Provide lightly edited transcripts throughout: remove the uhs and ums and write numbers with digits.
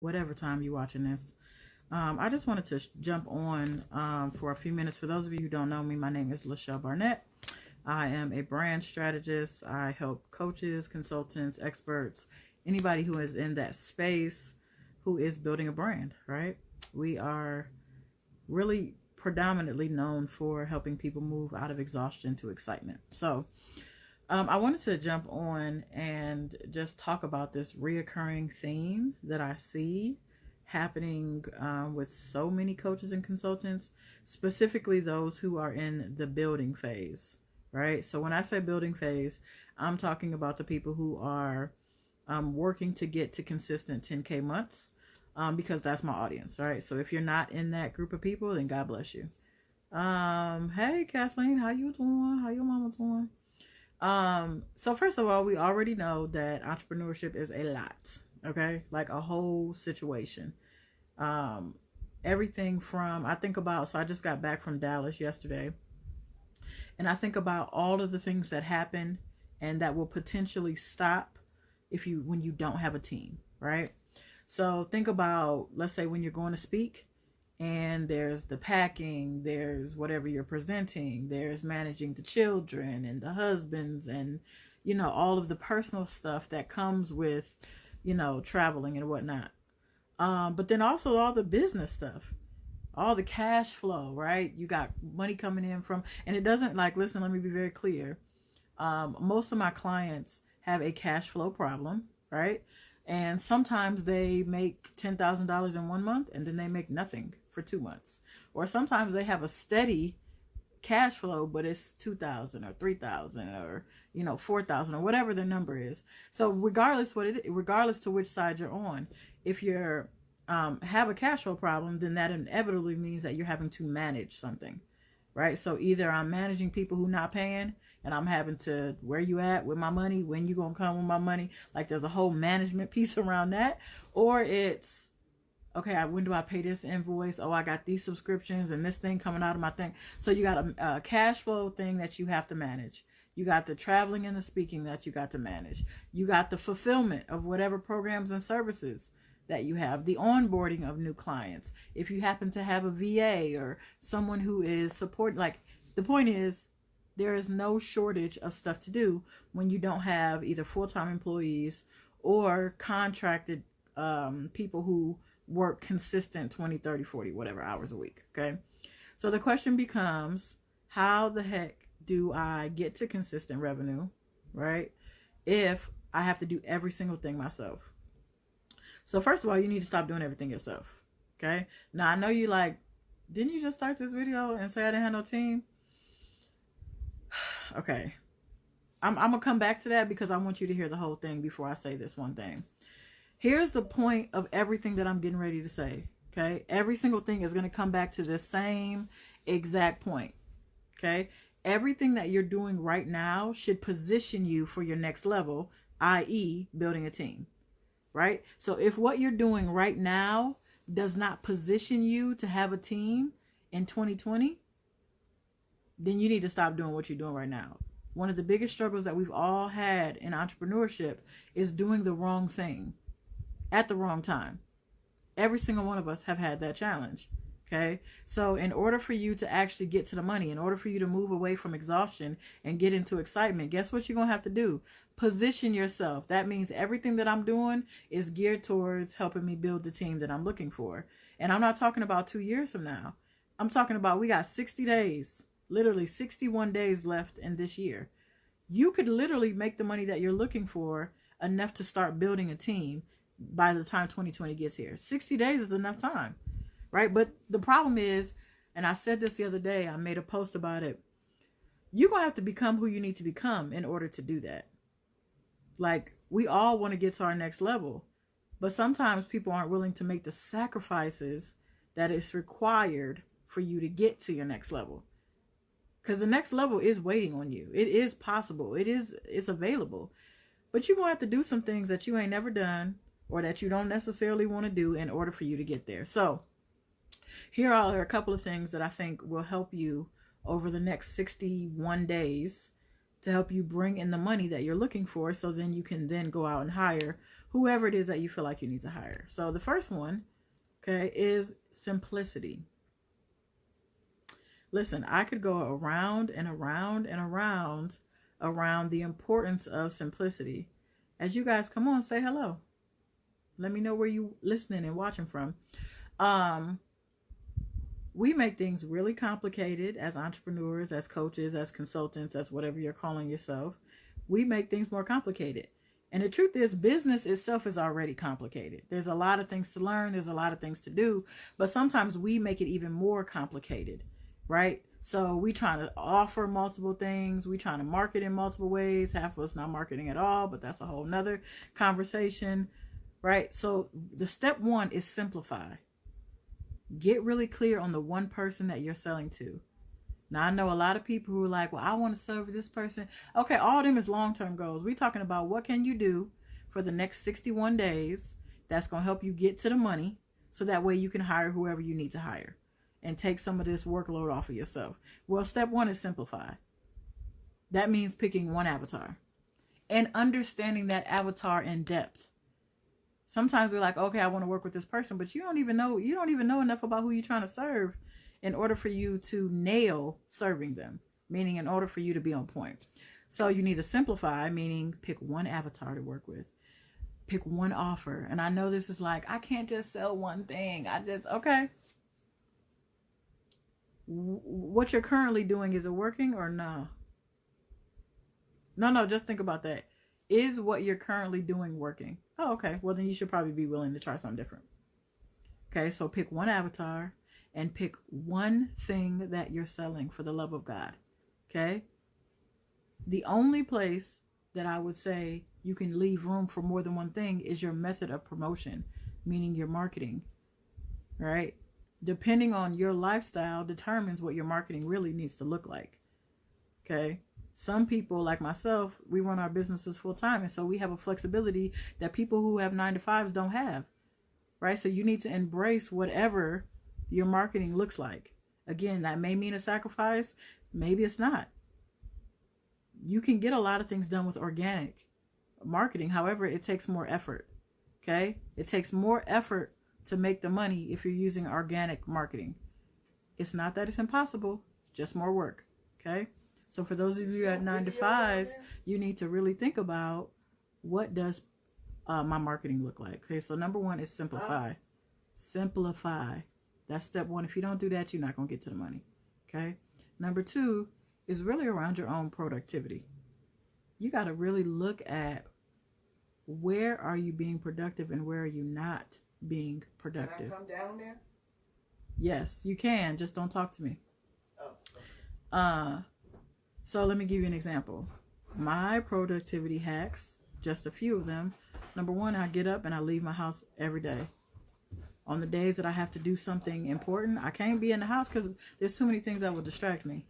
whatever time you're watching this. I just wanted to jump on for a few minutes. For those of you who don't know me, my name is Lachelle Barnett. I am a brand strategist. I help coaches, consultants, experts, anybody who is in that space who is building a brand, right? We are really predominantly known for helping people move out of exhaustion to excitement. So, I wanted to jump on and just talk about this reoccurring theme that I see happening with so many coaches and consultants, specifically those who are in the building phase, right? So when I say building phase, I'm talking about the people who are working to get to consistent 10K months, because that's my audience, right? So if you're not in that group of people, then God bless you. Hey Kathleen, how you doing? How your mama doing? So first of all, we already know that entrepreneurship is a lot, okay? Like a whole situation. Um, Everything from, I think about, so I just got back from Dallas yesterday, and I think about all of the things that happen and that will potentially stop when you don't have a team, right? So think about, let's say when you're going to speak, and there's the packing, there's whatever you're presenting, there's managing the children and the husbands, and all of the personal stuff that comes with traveling and whatnot. But then also all the business stuff, all the cash flow, right? You got money coming in from, and it doesn't, like, listen, let me be very clear. Most of my clients have a cash flow problem, right? And sometimes they make $10,000 in 1 month and then they make nothing for 2 months. Or sometimes they have a steady cash flow, but it's 2,000 or 3,000 or 4,000 or whatever the number is. So regardless to which side you're on, if you're have a cash flow problem, then that inevitably means that you're having to manage something, right? So either I'm managing people who not paying, and I'm having to, where you at with my money, when you gonna come with my money, like there's a whole management piece around that. Or it's, okay, when do I pay this invoice? Oh, I got these subscriptions and this thing coming out of my thing. So you got a cash flow thing that you have to manage. You got the traveling and the speaking that you got to manage. You got the fulfillment of whatever programs and services that you have, the onboarding of new clients. If you happen to have a VA or someone who is supporting, like, the point is, there is no shortage of stuff to do when you don't have either full-time employees or contracted people who work consistent 20, 30, 40, whatever hours a week. Okay. So the question becomes, how the heck do I get to consistent revenue, right? If I have to do every single thing myself. So first of all, you need to stop doing everything yourself. Okay. Now I know you like, didn't you just start this video and say I didn't have no team? Okay. I'm gonna come back to that because I want you to hear the whole thing before I say this one thing. Here's the point of everything that I'm getting ready to say. Okay. Every single thing is going to come back to the same exact point. Okay. Everything that you're doing right now should position you for your next level, i.e., building a team. Right. So if what you're doing right now does not position you to have a team in 2020, then you need to stop doing what you're doing right now. One of the biggest struggles that we've all had in entrepreneurship is doing the wrong thing at the wrong time. Every single one of us have had that challenge. Okay. So in order for you to actually get to the money, in order for you to move away from exhaustion and get into excitement, guess what you're going to have to do? Position yourself. That means everything that I'm doing is geared towards helping me build the team that I'm looking for. And I'm not talking about 2 years from now. I'm talking about, we got 60 days, literally 61 days left in this year. You could literally make the money that you're looking for enough to start building a team by the time 2020 gets here. 60 days is enough time, right? But the problem is, and I said this the other day, I made a post about it, you're going to have to become who you need to become in order to do that. Like, we all want to get to our next level, but sometimes people aren't willing to make the sacrifices that is required for you to get to your next level. Because the next level is waiting on you. It is possible. It's available. But you're going to have to do some things that you ain't never done, or that you don't necessarily want to do in order for you to get there. So here are a couple of things that I think will help you over the next 61 days to help you bring in the money that you're looking for, so then you can then go out and hire whoever it is that you feel like you need to hire. So the first one, okay, is simplicity. Listen, I could go around and around and around the importance of simplicity. As you guys come on, say hello. Let me know where you listening and watching from. We make things really complicated as entrepreneurs, as coaches, as consultants, as whatever you're calling yourself. We make things more complicated. And the truth is, business itself is already complicated. There's a lot of things to learn. There's a lot of things to do. But sometimes we make it even more complicated, right? So we trying to offer multiple things. We trying to market in multiple ways. Half of us not marketing at all, but that's a whole nother conversation, right? So the step one is simplify. Get really clear on the one person that you're selling to. Now, I know a lot of people who are like, well, I want to serve this person. Okay, all of them is long-term goals. We're talking about what can you do for the next 61 days that's going to help you get to the money so that way you can hire whoever you need to hire and take some of this workload off of yourself. Well, step one is simplify. That means picking one avatar and understanding that avatar in depth. Sometimes we're like, okay, I want to work with this person, but you don't even know enough about who you're trying to serve in order for you to nail serving them, meaning in order for you to be on point. So you need to simplify, meaning pick one avatar to work with, pick one offer. And I know this is like, I can't just sell one thing. Okay. What you're currently doing, is it working or no? No, just think about that. Is what you're currently doing working? Oh, okay. Well, then you should probably be willing to try something different. Okay, so pick one avatar and pick one thing that you're selling for the love of God. Okay? The only place that I would say you can leave room for more than one thing is your method of promotion, meaning your marketing, right? Depending on your lifestyle determines what your marketing really needs to look like. Okay? Some people like myself, we run our businesses full time. And so we have a flexibility that people who have 9-to-5s don't have, right? So you need to embrace whatever your marketing looks like. Again, that may mean a sacrifice. Maybe it's not. You can get a lot of things done with organic marketing. However, it takes more effort. Okay? It takes more effort to make the money if you're using organic marketing. It's not that it's impossible, just more work. Okay? So for those of you at 9-to-5s, you need to really think about, what does my marketing look like? Okay, so number one is simplify. Simplify. That's step one. If you don't do that, you're not going to get to the money. Okay. Number two is really around your own productivity. You got to really look at, where are you being productive and where are you not being productive? Can I come down there? Yes, you can. Just don't talk to me. Oh. So let me give you an example. My productivity hacks, just a few of them. Number one, I get up and I leave my house every day. On the days that I have to do something important, I can't be in the house because there's too many things that will distract me.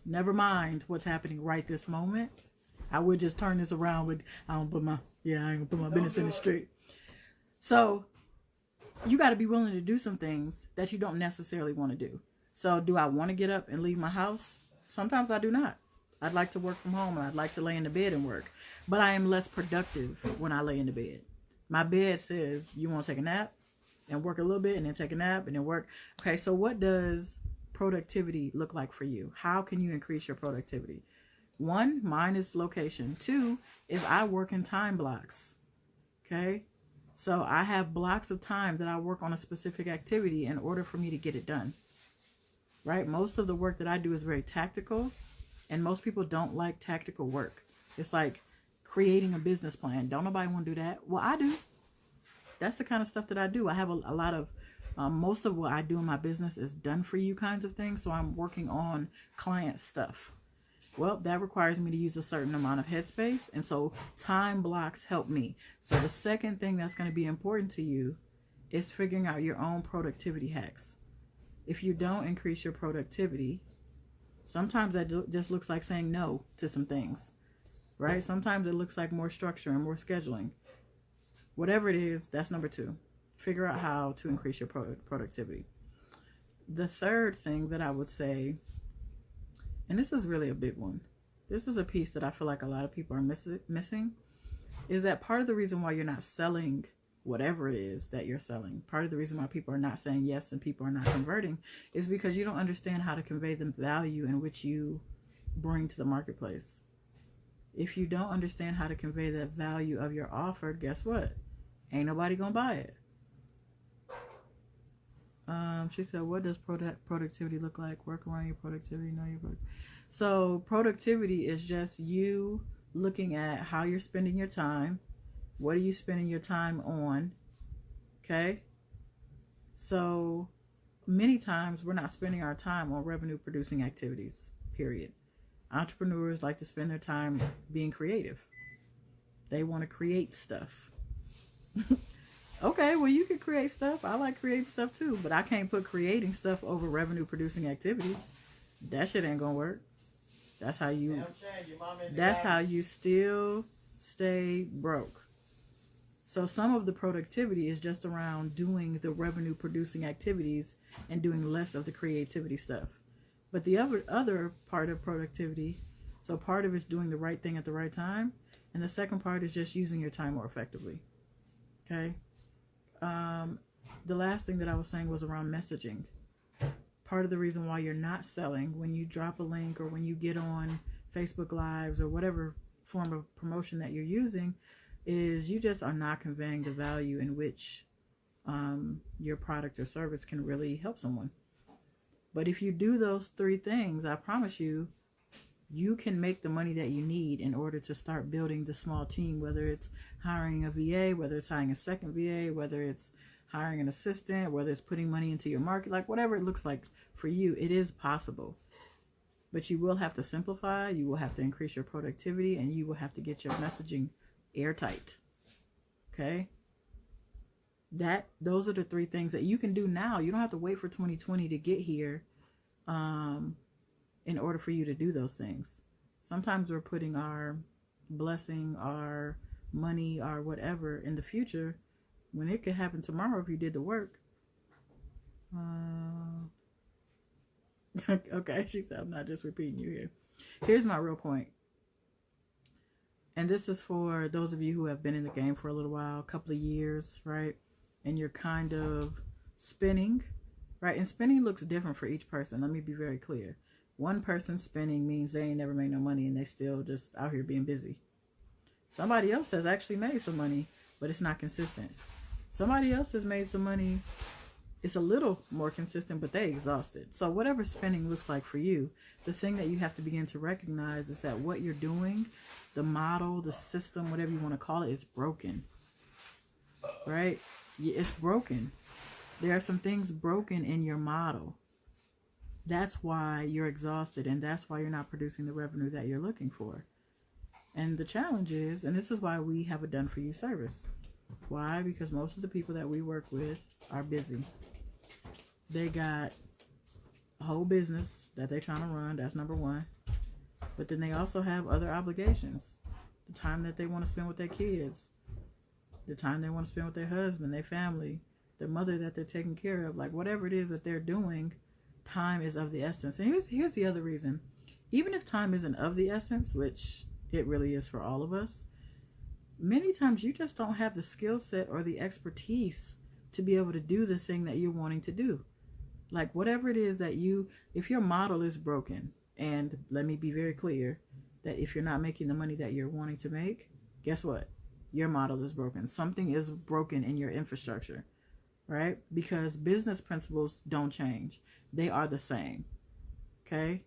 Never mind what's happening right this moment. I would just turn this around with, I ain't gonna put my business in the street. So you got to be willing to do some things that you don't necessarily want to do. So do I want to get up and leave my house? Sometimes I do not. I'd like to work from home and I'd like to lay in the bed and work. But I am less productive when I lay in the bed. My bed says, you want to take a nap and work a little bit and then take a nap and then work. Okay, so what does productivity look like for you? How can you increase your productivity? One, mine is location. Two, is I work in time blocks. Okay, so I have blocks of time that I work on a specific activity in order for me to get it done. Right? Most of the work that I do is very tactical, and most people don't like tactical work. It's like creating a business plan. Don't nobody want to do that. Well, I do. That's the kind of stuff that I do. I have a lot of, most of what I do in my business is done for you kinds of things. So I'm working on client stuff. Well, that requires me to use a certain amount of headspace. And so time blocks help me. So the second thing that's going to be important to you is figuring out your own productivity hacks. If you don't increase your productivity, sometimes that just looks like saying no to some things, right? Sometimes it looks like more structure and more scheduling. Whatever it is, that's number two. Figure out how to increase your productivity. The third thing that I would say, and this is really a big one, this is a piece that I feel like a lot of people are missing, is that part of the reason why you're not selling whatever it is that you're selling, part of the reason why people are not saying yes and people are not converting, is because you don't understand how to convey the value in which you bring to the marketplace. If you don't understand how to convey the value of your offer, guess what? Ain't nobody gonna buy it. She said, what does productivity look like? Work around your productivity, know your work. So productivity is just you looking at how you're spending your time. What are you spending your time on? Okay. So many times we're not spending our time on revenue producing activities, period. Entrepreneurs like to spend their time being creative. They want to create stuff. Okay, well, you can create stuff. I like creating stuff too, but I can't put creating stuff over revenue producing activities. That shit ain't gonna work. That's how you still stay broke. So some of the productivity is just around doing the revenue producing activities and doing less of the creativity stuff. But the other part of productivity, so part of it's doing the right thing at the right time, and the second part is just using your time more effectively. Okay? The last thing that I was saying was around messaging. Part of the reason why you're not selling when you drop a link or when you get on Facebook Lives or whatever form of promotion that you're using is you just are not conveying the value in which your product or service can really help someone. But if you do those three things, I promise you, you can make the money that you need in order to start building the small team, whether it's hiring a VA, whether it's hiring a second VA, whether it's hiring an assistant, whether it's putting money into your market, like whatever it looks like for you, it is possible. But you will have to simplify, you will have to increase your productivity, and you will have to get your messaging airtight. Okay? Those are the three things that you can do now. You don't have to wait for 2020 to get here in order for you to do those things. Sometimes we're putting our blessing, our money, our whatever in the future when it could happen tomorrow if you did the work. Okay, she said, I'm not just repeating you here. Here's my real point. And this is for those of you who have been in the game for a little while, a couple of years, right? And you're kind of spinning, right? And spinning looks different for each person. Let me be very clear. One person spinning means they ain't never made no money and they still just out here being busy. Somebody else has actually made some money, but it's not consistent. Somebody else has made some money. It's a little more consistent, but they exhausted. So whatever spinning looks like for you, the thing that you have to begin to recognize is that what you're doing, the model, the system, whatever you want to call it, is broken. Right? It's broken. There are some things broken in your model. That's why you're exhausted, and that's why you're not producing the revenue that you're looking for. And the challenge is, and this is why we have a done for you service. Why? Because most of the people that we work with are busy. They got a whole business that they're trying to run. That's number one. But then they also have other obligations. The time that they want to spend with their kids. The time they want to spend with their husband, their family, their mother that they're taking care of. Like whatever it is that they're doing, time is of the essence. And here's the other reason. Even if time isn't of the essence, which it really is for all of us, many times you just don't have the skill set or the expertise to be able to do the thing that you're wanting to do. Like whatever it is that if your model is broken, and let me be very clear that if you're not making the money that you're wanting to make, guess what? Your model is broken. Something is broken in your infrastructure, right? Because business principles don't change. They are the same. Okay?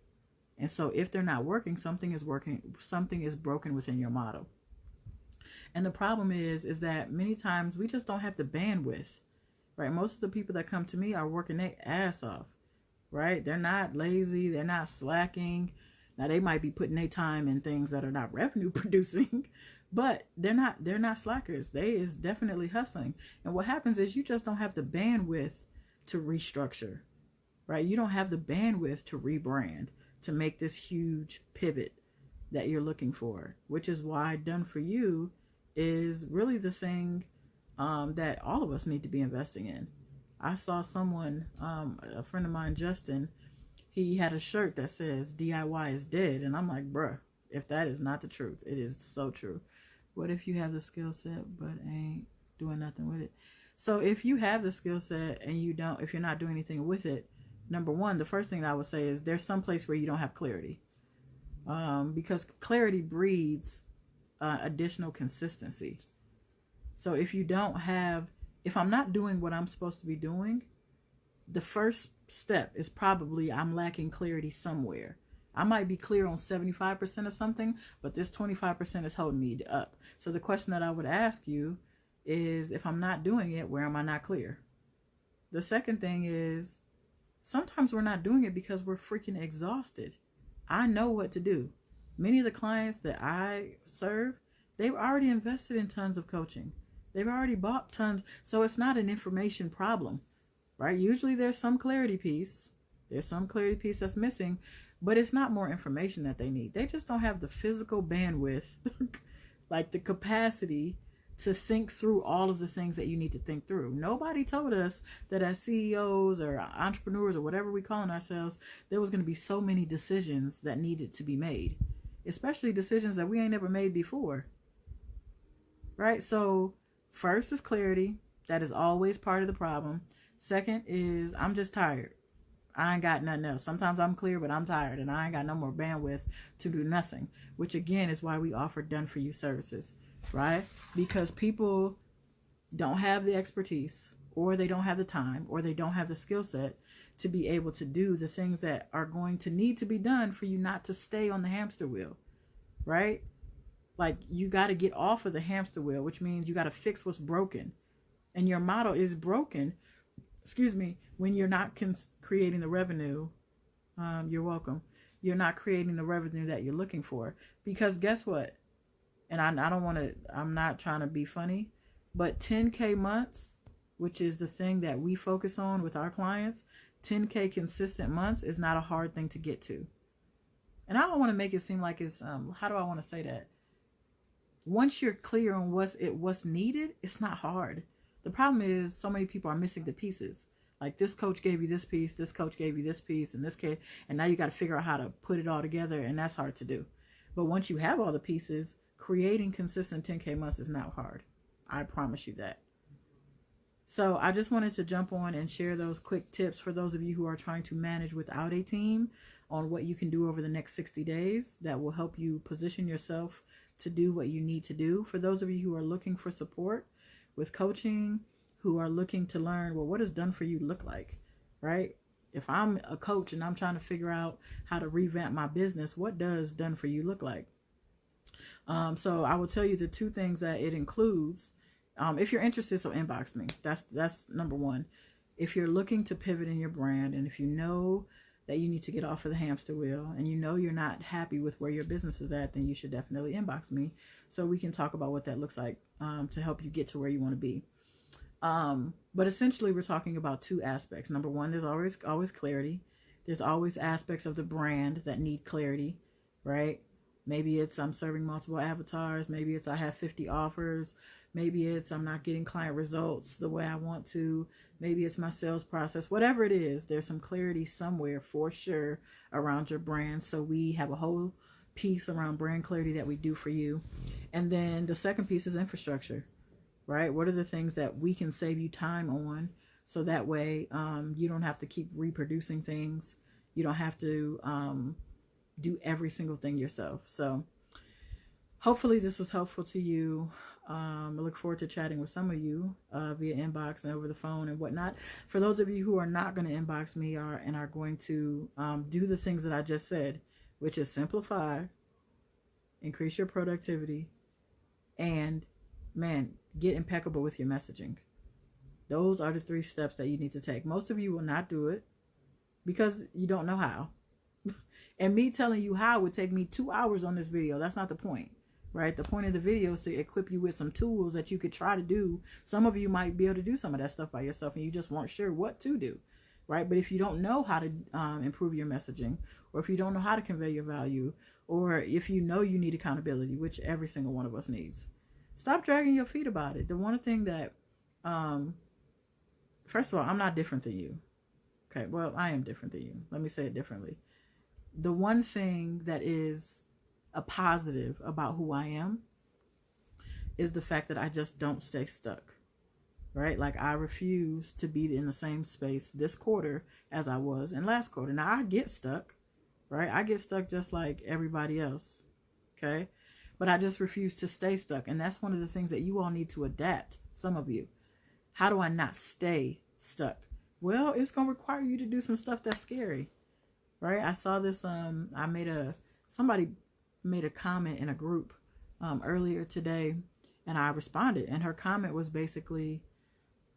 And so if they're not working, something is broken within your model. And the problem is that many times we just don't have the bandwidth, right? Most of the people that come to me are working their ass off, right? They're not lazy. They're not slacking. Now they might be putting their time in things that are not revenue producing, but they're not slackers. They is definitely hustling. And what happens is you just don't have the bandwidth to restructure, right? You don't have the bandwidth to rebrand, to make this huge pivot that you're looking for, which is why Done For You is really the thing that all of us need to be investing in. I saw someone, a friend of mine, Justin, he had a shirt that says DIY is dead. And I'm like, bruh, if that is not the truth, it is so true. What if you have the skill set but ain't doing nothing with it? So if you have the skill set and if you're not doing anything with it, number one, the first thing that I would say is there's some place where you don't have clarity, because clarity breeds additional consistency. So if I'm not doing what I'm supposed to be doing, the first step is probably I'm lacking clarity somewhere. I might be clear on 75% of something, but this 25% is holding me up. So the question that I would ask you is, if I'm not doing it, where am I not clear? The second thing is, sometimes we're not doing it because we're freaking exhausted. I know what to do. Many of the clients that I serve, they've already invested in tons of coaching. They've already bought tons. So it's not an information problem, right? Usually there's some clarity piece. There's some clarity piece that's missing, but it's not more information that they need. They just don't have the physical bandwidth, like the capacity to think through all of the things that you need to think through. Nobody told us that as CEOs or entrepreneurs or whatever we calling ourselves, there was going to be so many decisions that needed to be made, especially decisions that we ain't never made before. Right? So first is clarity. That is always part of the problem. Second is I'm just tired. I ain't got nothing else. Sometimes I'm clear, but I'm tired and I ain't got no more bandwidth to do nothing, which again is why we offer done for you services, right? Because people don't have the expertise, or they don't have the time, or they don't have the skill set to be able to do the things that are going to need to be done for you not to stay on the hamster wheel, right? Like, you got to get off of the hamster wheel, which means you got to fix what's broken. And your model is broken, when you're not creating the revenue. You're welcome. You're not creating the revenue that you're looking for. Because guess what? And I'm not trying to be funny, but 10K months, which is the thing that we focus on with our clients, 10K consistent months is not a hard thing to get to. And I don't want to make it seem like it's, how do I want to say that? Once you're clear on what's needed, it's not hard. The problem is so many people are missing the pieces. Like, this coach gave you this piece, this coach gave you this piece, and this case, and now you got to figure out how to put it all together, and that's hard to do. But once you have all the pieces, creating consistent 10K months is not hard. I promise you that. So I just wanted to jump on and share those quick tips for those of you who are trying to manage without a team on what you can do over the next 60 days that will help you position yourself to do what you need to do. For those of you who are looking for support with coaching, who are looking to learn, well, what does done for you look like, right? If I'm a coach and I'm trying to figure out how to revamp my business, what does done for you look like? So I will tell you the two things that it includes. If you're interested, so inbox me. That's number one. If you're looking to pivot in your brand, and if you know that you need to get off of the hamster wheel, and you know you're not happy with where your business is at, then you should definitely inbox me so we can talk about what that looks like, to help you get to where you want to be. But essentially, we're talking about two aspects. Number one, there's always clarity. There's always aspects of the brand that need clarity, right? Maybe it's I'm serving multiple avatars. Maybe it's I have 50 offers. Maybe it's I'm not getting client results the way I want to. Maybe it's my sales process. Whatever it is, there's some clarity somewhere for sure around your brand. So we have a whole piece around brand clarity that we do for you. And then the second piece is infrastructure, right? What are the things that we can save you time on, so that way you don't have to keep reproducing things. You don't have to do every single thing yourself. So hopefully this was helpful to you. I look forward to chatting with some of you via inbox and over the phone and whatnot. For those of you who are not going to inbox me and are going to do the things that I just said, which is simplify, increase your productivity, and get impeccable with your messaging. Those are the 3 steps that you need to take. Most of you will not do it because you don't know how. And me telling you how would take me 2 hours on this video. That's not the point, right? The point of the video is to equip you with some tools that you could try to do. Some of you might be able to do some of that stuff by yourself and you just weren't sure what to do, right? But if you don't know how to improve your messaging, or if you don't know how to convey your value, or if you know you need accountability, which every single one of us needs, stop dragging your feet about it. The one thing that, first of all, I'm not different than you. Okay, well, I am different than you. Let me say it differently. The one thing that is a positive about who I am is the fact that I just don't stay stuck, right? Like I refuse to be in the same space this quarter as I was in last quarter. Now I get stuck, right? I get stuck just like everybody else, okay? But I just refuse to stay stuck. And that's one of the things that you all need to adapt, some of you. How do I not stay stuck? Well, it's going to require you to do some stuff that's scary, right? I saw this, somebody made a comment in a group earlier today, and I responded, and her comment was basically,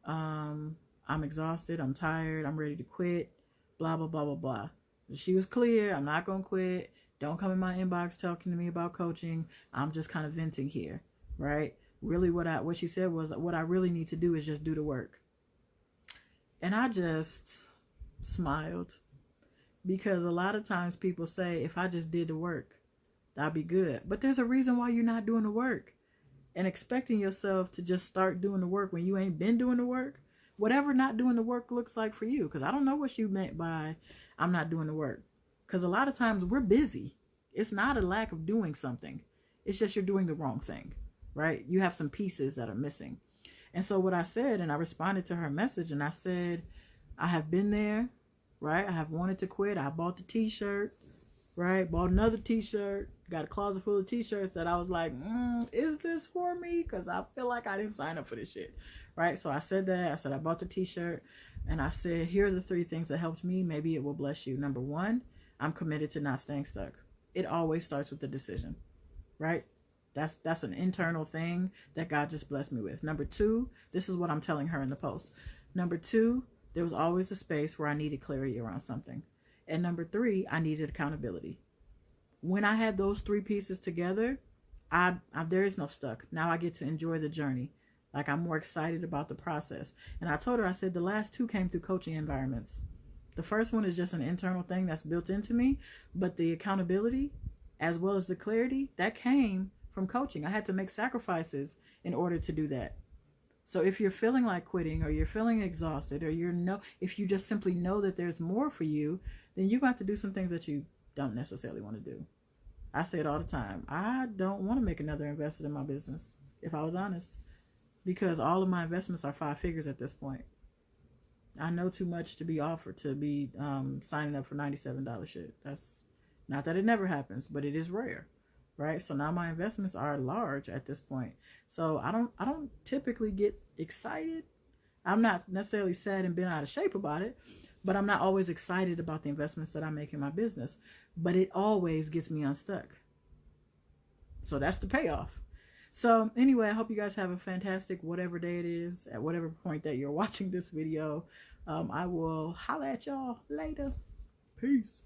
I'm exhausted, I'm tired, I'm ready to quit, blah, blah, blah, blah, blah. She was clear, I'm not going to quit. Don't come in my inbox talking to me about coaching. I'm just kind of venting here, right? Really what she said was, what I really need to do is just do the work. And I just smiled, because a lot of times people say, if I just did the work, that'd be good. But there's a reason why you're not doing the work. And expecting yourself to just start doing the work when you ain't been doing the work, whatever not doing the work looks like for you. Because I don't know what you meant by I'm not doing the work. Because a lot of times we're busy. It's not a lack of doing something. It's just you're doing the wrong thing, right? You have some pieces that are missing. And so what I said, and I responded to her message, and I said, I have been there, right? I have wanted to quit. I bought the t-shirt, right? Bought another t-shirt. Got a closet full of t-shirts that I was like, is this for me? Because I feel like I didn't sign up for this shit, right? So I said that. I said I bought the t-shirt, and I said, here are the 3 things that helped me. Maybe it will bless you. Number 1, I'm committed to not staying stuck. It always starts with the decision, right? That's an internal thing that God just blessed me with. Number 2, this is what I'm telling her in the post. Number 2, there was always a space where I needed clarity around something. And number 3, I needed accountability. When I had those 3 pieces together, there is no stuck. Now I get to enjoy the journey. Like I'm more excited about the process. And I told her, I said, the last 2 came through coaching environments. The first one is just an internal thing that's built into me, but the accountability as well as the clarity that came from coaching. I had to make sacrifices in order to do that. So if you're feeling like quitting, or you're feeling exhausted, or if you just simply know that there's more for you, then you're going to have to do some things that you don't necessarily want to do. I say it all the time. I don't want to make another investment in my business, if I was honest, because all of my investments are 5 figures at this point. I know too much to be offered to be signing up for $97 shit. That's not that it never happens, but it is rare, right? So now my investments are large at this point. So I don't typically get excited. I'm not necessarily sad and bent out of shape about it, but I'm not always excited about the investments that I make in my business. But it always gets me unstuck. So that's the payoff. So anyway, I hope you guys have a fantastic whatever day it is, at whatever point that you're watching this video. I will holla at y'all later. Peace.